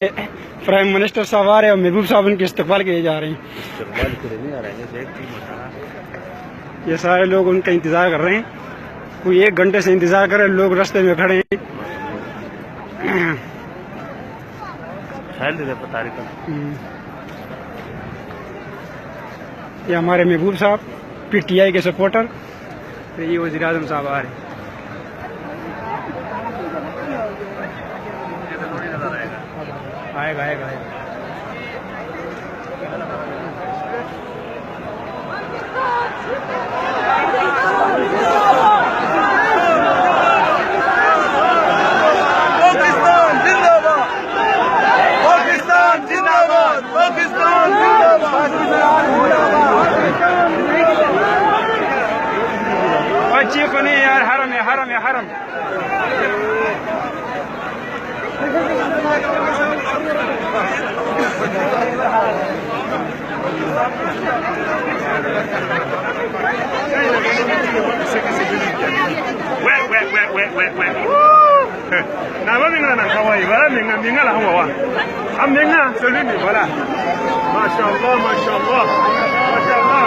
Prime minister साहब आ रहे हैं और महबूब साहब उनके इस्तकबाल के लिए जा रहे हैं। ये सारे लोग उनका इंतजार कर रहे हैं। कोई 1 घंटे से इंतजार कर रहे हैं, लोग रास्ते में खड़े हैं। ये हमारे महबूब साहब पीटीआई के सपोर्टर, तो ये वज़ीर आज़म साहब आ रहे हैं। आएगा आएगा आएगा। पाकिस्तान जिंदाबाद, पाकिस्तान जिंदाबाद, पाकिस्तान जिंदाबाद। बच्चे को नहीं यार, हरम है हरम है हरम। na ba minga na kawai ba minga la hawa am minga salini bala masha Allah masha Allah masha Allah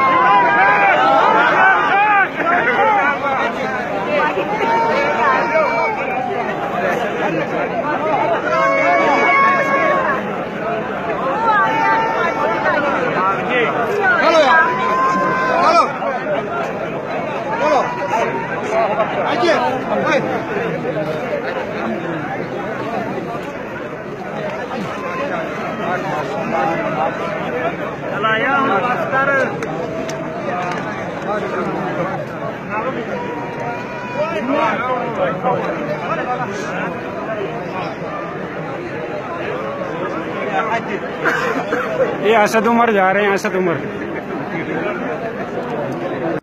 ये असद उमर जा रहे हैं, असद उमर।